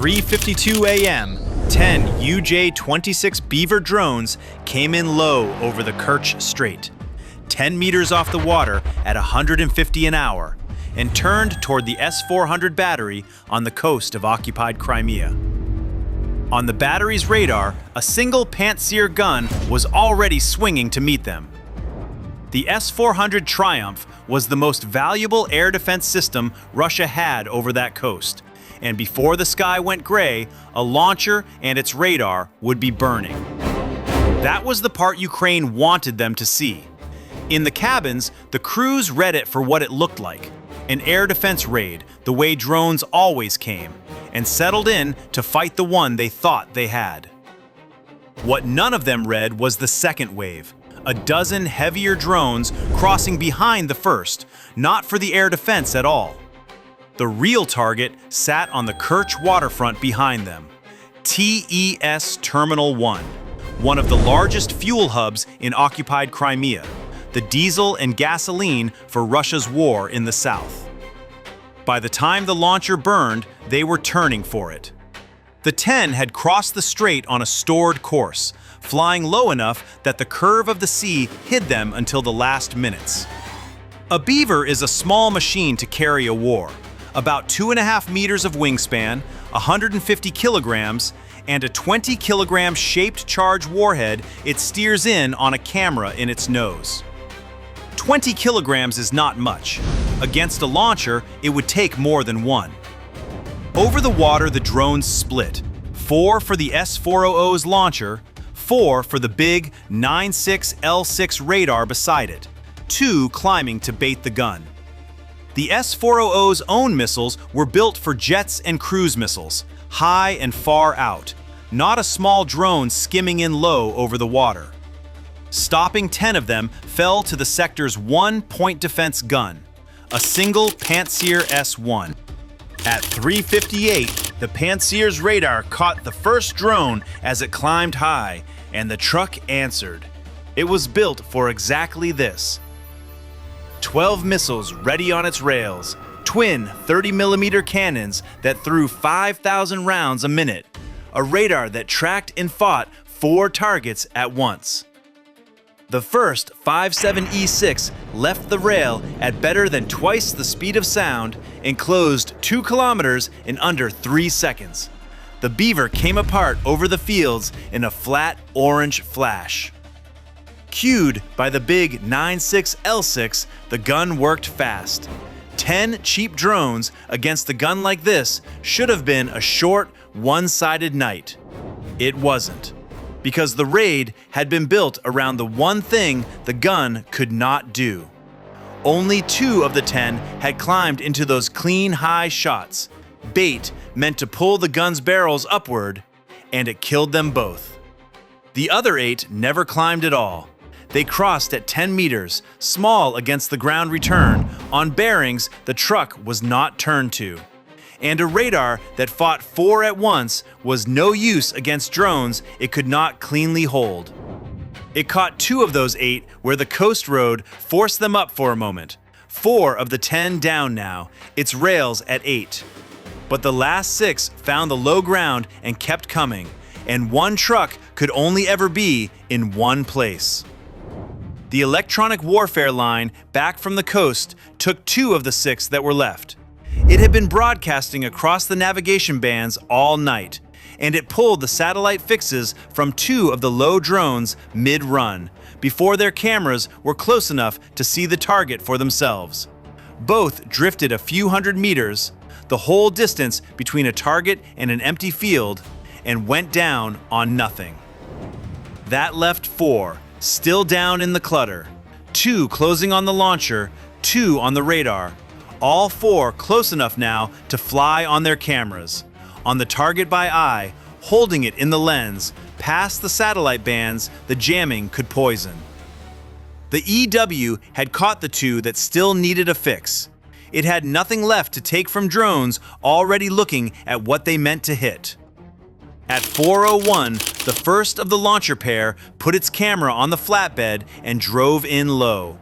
3:52 a.m., 10 UJ-26 Beaver drones came in low over the Kerch Strait, 10 meters off the water at 150 an hour, and turned toward the S400 battery on the coast of occupied Crimea. On the battery's radar, a single Pantsir gun was already swinging to meet them. The S400 Triumph was the most valuable air defense system Russia had over that coast, and before the sky went gray, a launcher and its radar would be burning. That was the part Ukraine wanted them to see. In the cabins, the crews read it for what it looked like, an air defense raid, the way drones always came, and settled in to fight the one they thought they had. What none of them read was the second wave, a dozen heavier drones crossing behind the first, not for the air defense at all. The real target sat on the Kerch waterfront behind them, TES Terminal 1, one of the largest fuel hubs in occupied Crimea, the diesel and gasoline for Russia's war in the south. By the time the launcher burned, they were turning for it. The 10 had crossed the strait on a stored course, flying low enough that the curve of the sea hid them until the last minutes. A Beaver is a small machine to carry a war, about 2.5 meters of wingspan, 150 kilograms, and a 20-kilogram shaped charge warhead it steers in on a camera in its nose. 20 kilograms is not much. Against a launcher, it would take more than one. Over the water, the drones split, 4 for the S400's launcher, 4 for the big 9.6 L6 radar beside it, 2 climbing to bait the gun. The S400's own missiles were built for jets and cruise missiles, high and far out, not a small drone skimming in low over the water. Stopping 10 of them fell to the sector's one-point defense gun, a single Pantsir S1. At 3:58, the Pantsir's radar caught the first drone as it climbed high, and the truck answered. It was built for exactly this. 12 missiles ready on its rails, twin 30mm cannons that threw 5,000 rounds a minute, a radar that tracked and fought 4 targets at once. The first 57E6 left the rail at better than twice the speed of sound and closed 2 kilometers in under 3 seconds. The Beaver came apart over the fields in a flat orange flash. Cued by the big 9.6 L6, the gun worked fast. 10 cheap drones against a gun like this should have been a short, one-sided night. It wasn't, because the raid had been built around the one thing the gun could not do. Only 2 of the 10 had climbed into those clean, high shots, bait meant to pull the gun's barrels upward, and it killed them both. The other 8 never climbed at all. They crossed at 10 meters, small against the ground return, on bearings the truck was not turned to. And a radar that fought 4 at once was no use against drones it could not cleanly hold. It caught 2 of those 8 where the coast road forced them up for a moment. 4 of the 10 down now, its rails at 8. But the last 6 found the low ground and kept coming, and one truck could only ever be in one place. The electronic warfare line back from the coast took 2 of the 6 that were left. It had been broadcasting across the navigation bands all night, and it pulled the satellite fixes from 2 of the low drones mid-run, before their cameras were close enough to see the target for themselves. Both drifted a few hundred meters, the whole distance between a target and an empty field, and went down on nothing. That left 4, still down in the clutter, 2 closing on the launcher, 2 on the radar, all 4 close enough now to fly on their cameras, on the target by eye, holding it in the lens, past the satellite bands the jamming could poison. The EW had caught the 2 that still needed a fix. It had nothing left to take from drones already looking at what they meant to hit. At 4:01, the first of the launcher pair put its camera on the flatbed and drove in low.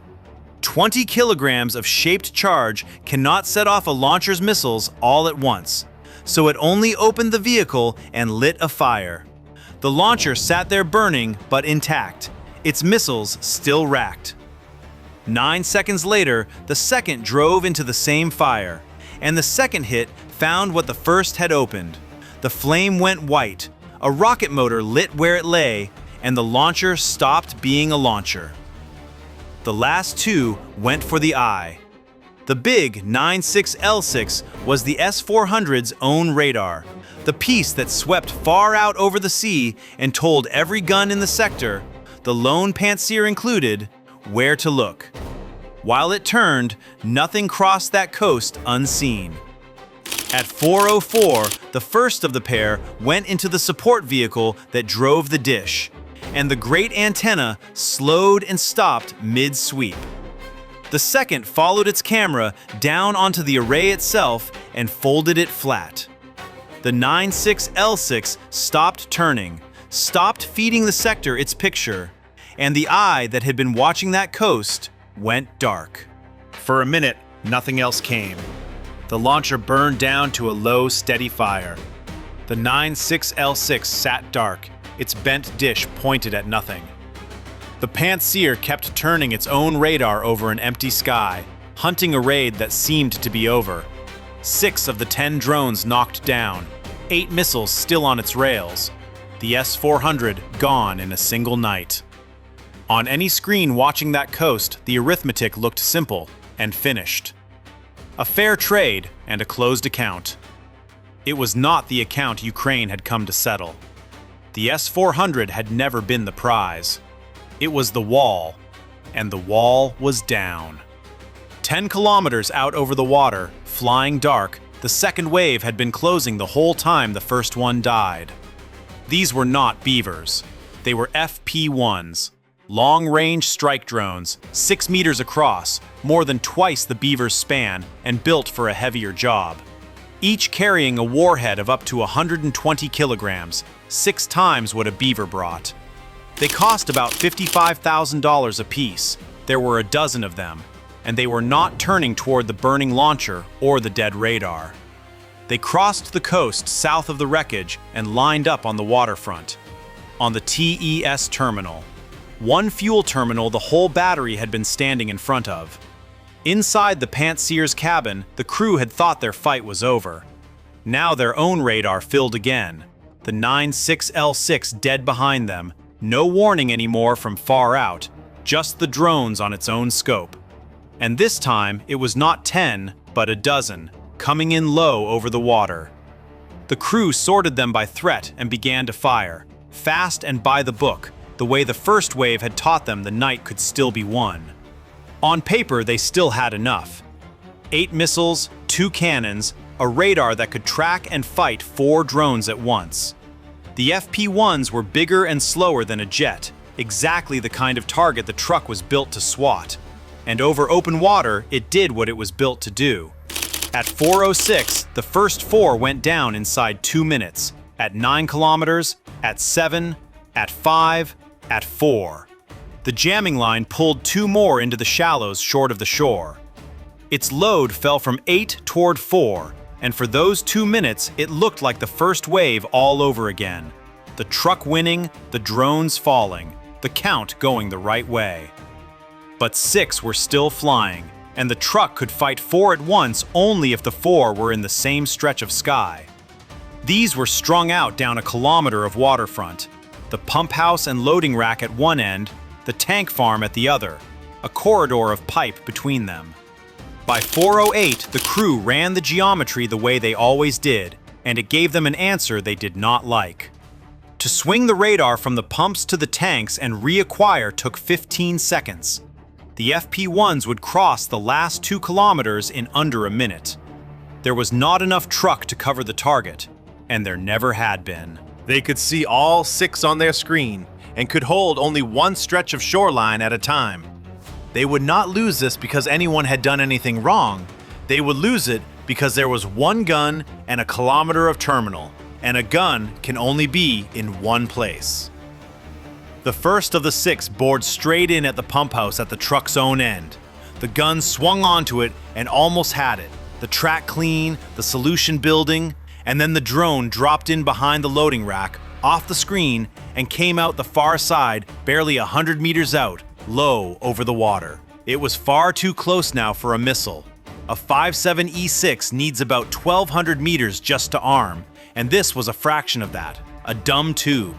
20 kilograms of shaped charge cannot set off a launcher's missiles all at once. so it only opened the vehicle and lit a fire. The launcher sat there burning but intact, its missiles still racked. 9 seconds later, the second drove into the same fire, and the second hit found what the first had opened. The flame went white, a rocket motor lit where it lay, and the launcher stopped being a launcher. The last two went for the eye. The big 96L6 was the S400's own radar, the piece that swept far out over the sea and told every gun in the sector, the lone pantsir included, where to look. While it turned, nothing crossed that coast unseen. At 4:04, the first of the pair went into the support vehicle that drove the dish, and the great antenna slowed and stopped mid-sweep. The second followed its camera down onto the array itself and folded it flat. The 96L6 stopped turning, stopped feeding the sector its picture, and the eye that had been watching that coast went dark. For a minute, nothing else came. The launcher burned down to a low, steady fire. The 96L6 sat dark, its bent dish pointed at nothing. The pantsir kept turning its own radar over an empty sky, hunting a raid that seemed to be over. 6 of the 10 drones knocked down, 8 missiles still on its rails. The S400 gone in a single night. On any screen watching that coast, the arithmetic looked simple and finished. A fair trade and a closed account. It was not the account Ukraine had come to settle. The S400 had never been the prize. It was the wall, and the wall was down. 10 kilometers out over the water, flying dark, the second wave had been closing the whole time the first one died. These were not beavers. They were FP1s, long-range strike drones, 6 meters across, more than twice the beaver's span, and built for a heavier job. Each carrying a warhead of up to 120 kilograms, 6 times what a beaver brought. They cost about $55,000 apiece. There were a dozen of them, and they were not turning toward the burning launcher or the dead radar. They crossed the coast south of the wreckage and lined up on the waterfront, on the TES terminal. One fuel terminal the whole battery had been standing in front of. Inside the pantsir's cabin, the crew had thought their fight was over. Now their own radar filled again, the 96L6 dead behind them, no warning anymore from far out, just the drones on its own scope. And this time, it was not 10, but a dozen, coming in low over the water. The crew sorted them by threat and began to fire, fast and by the book, the way the first wave had taught them the night could still be won. On paper, they still had enough. 8 missiles, 2 cannons, a radar that could track and fight 4 drones at once. The FP1s were bigger and slower than a jet, exactly the kind of target the truck was built to swat. And over open water, it did what it was built to do. At 4:06, the first 4 went down inside 2 minutes, at 9 kilometers, at 7, at 5, at 4. The jamming line pulled 2 more into the shallows short of the shore. Its load fell from 8 toward 4, and for those 2 minutes, it looked like the first wave all over again. The truck winning, the drones falling, the count going the right way. But 6 were still flying, and the truck could fight 4 at once only if the 4 were in the same stretch of sky. These were strung out down a kilometer of waterfront, the pump house and loading rack at one end, the tank farm at the other, a corridor of pipe between them. By 4:08, the crew ran the geometry the way they always did, and it gave them an answer they did not like. To swing the radar from the pumps to the tanks and reacquire took 15 seconds. The FP1s would cross the last 2 kilometers in under a minute. There was not enough truck to cover the target, and there never had been. They could see all 6 on their screen and could hold only one stretch of shoreline at a time. They would not lose this because anyone had done anything wrong. They would lose it because there was one gun and a kilometer of terminal, and a gun can only be in one place. The first of the 6 bored straight in at the pump house at the truck's own end. The gun swung onto it and almost had it, the track clean, the solution building, and then the drone dropped in behind the loading rack, off the screen, and came out the far side, barely 100 meters out, low over the water. It was far too close now for a missile. A 5.7 E6 needs about 1,200 meters just to arm, and this was a fraction of that, a dumb tube.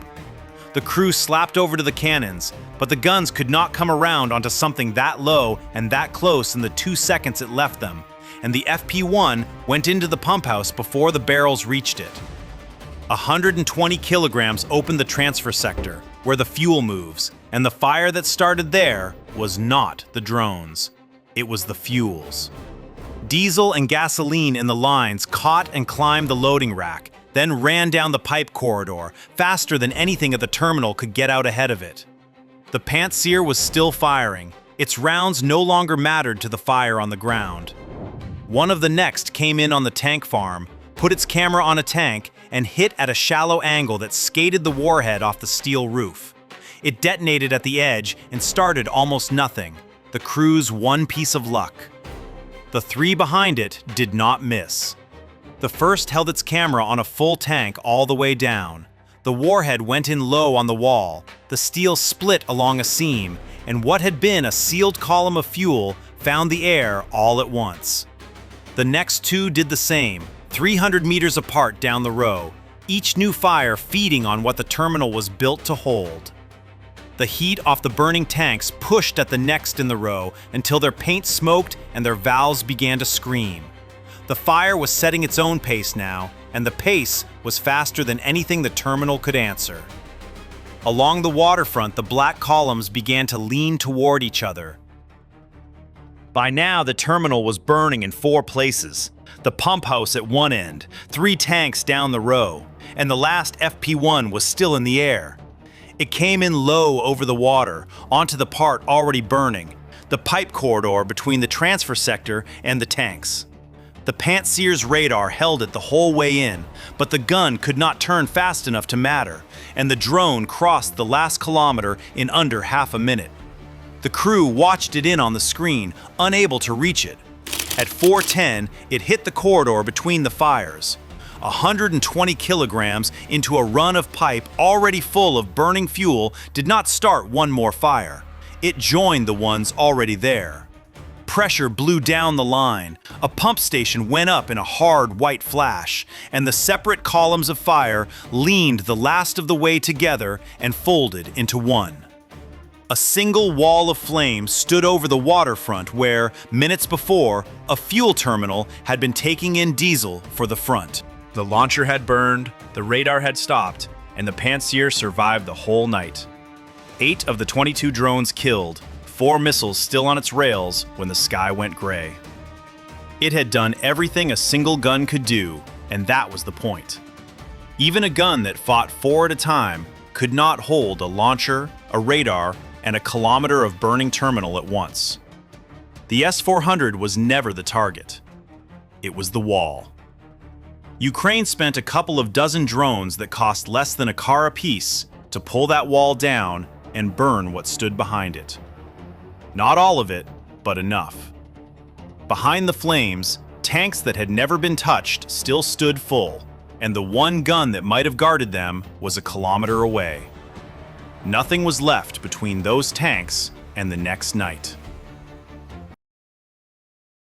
The crew slapped over to the cannons, but the guns could not come around onto something that low and that close in the 2 seconds it left them, and the FP1 went into the pump house before the barrels reached it. 120 kilograms opened the transfer sector, where the fuel moves, and the fire that started there was not the drones. It was the fuels. Diesel and gasoline in the lines caught and climbed the loading rack, then ran down the pipe corridor, faster than anything at the terminal could get out ahead of it. The Pantsir was still firing. Its rounds no longer mattered to the fire on the ground. One of the next came in on the tank farm, put its camera on a tank, and hit at a shallow angle that skated the warhead off the steel roof. It detonated at the edge and started almost nothing, the crew's one piece of luck. The three behind it did not miss. The first held its camera on a full tank all the way down. The warhead went in low on the wall, the steel split along a seam, and what had been a sealed column of fuel found the air all at once. The next two did the same, 300 meters apart down the row, each new fire feeding on what the terminal was built to hold. The heat off the burning tanks pushed at the next in the row until their paint smoked and their valves began to scream. The fire was setting its own pace now, and the pace was faster than anything the terminal could answer. Along the waterfront, the black columns began to lean toward each other. By now, the terminal was burning in 4 places. The pump house at one end, 3 tanks down the row, and the last FP1 was still in the air. It came in low over the water, onto the part already burning, the pipe corridor between the transfer sector and the tanks. The Pantsir's radar held it the whole way in, but the gun could not turn fast enough to matter, and the drone crossed the last kilometer in under half a minute. The crew watched it in on the screen, unable to reach it. At 4:10, it hit the corridor between the fires. 120 kilograms into a run of pipe already full of burning fuel did not start one more fire. It joined the ones already there. Pressure blew down the line. A pump station went up in a hard white flash, and the separate columns of fire leaned the last of the way together and folded into one. A single wall of flame stood over the waterfront where, minutes before, a fuel terminal had been taking in diesel for the front. The launcher had burned, the radar had stopped, and the Pantsir survived the whole night. 8 of the 22 drones killed, 4 missiles still on its rails when the sky went gray. It had done everything a single gun could do, and that was the point. Even a gun that fought 4 at a time could not hold a launcher, a radar, and a kilometer of burning terminal at once. The S400 was never the target. It was the wall. Ukraine spent a couple of dozen drones that cost less than a car apiece to pull that wall down and burn what stood behind it. Not all of it, but enough. Behind the flames, tanks that had never been touched still stood full, and the one gun that might have guarded them was a kilometer away. Nothing was left between those tanks and the next night.